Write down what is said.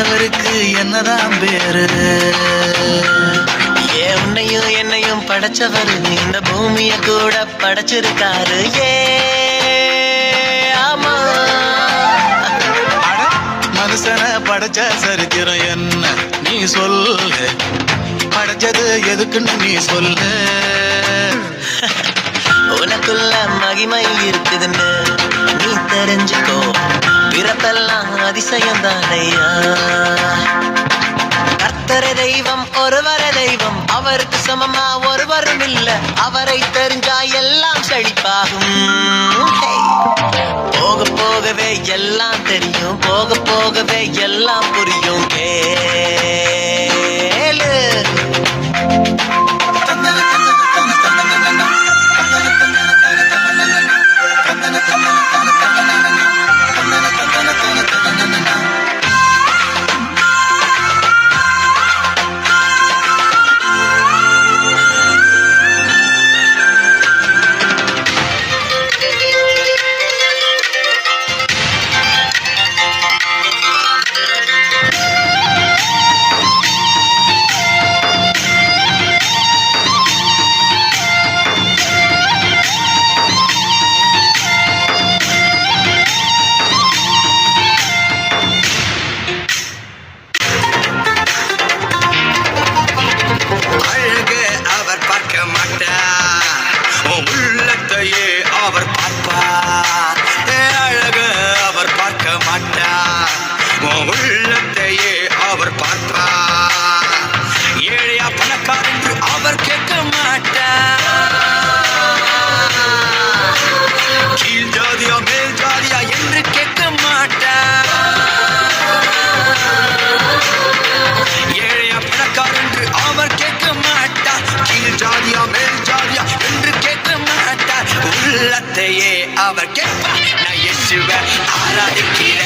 ஆண்டவருக்கு என்னதான் பேரு? உன்னையும் என்னையும் படைச்சவரு இந்த பூமிய கூட படைச்சிருக்காரு. ஆமா, மனுஷனை படைச்ச சரித்திரம் என்ன நீ சொல்லு? படைச்சது எதுக்குன்னு நீ சொல்லு. உனக்குள்ள மகிமை இருக்குதுன்னு நீ தெரிஞ்சுக்கோ. பிறப்பெல்லாம் அதிசயம் தானையா. கர்த்தரே தெய்வம், ஒருவரே தெய்வம், அவருக்கு சமமா ஒருவரும் இல்ல. அவரை தெரிஞ்சா எல்லாம் செழிப்பாகும். போக போகவே எல்லாம் தெரியும், போக போகவே எல்லாம் புரியும். கேளு. உள்ளத்தையே அவர் பார்ப்பார். அழகு அவர் பார்க்க மாட்டார், உள்ளத்தையே அவர் பார்ப்பார். ஏழையா பணக்கார் என்று அவர் கேட்க மாட்டார். கீழ் ஜாதியா மேல் ஜாதியா என்று கேட்க மாட்டார். ஏழையா பணக்கார் என்று அவர் கேட்க மாட்டார். கீழ் ஜாதியா மேல் ஜாதியா என்று கேட்க மாட்டார். உள்ளத்தையே அவர் கேட்பார். நான் இயேசுவை ஆராதிக்கிறேன்.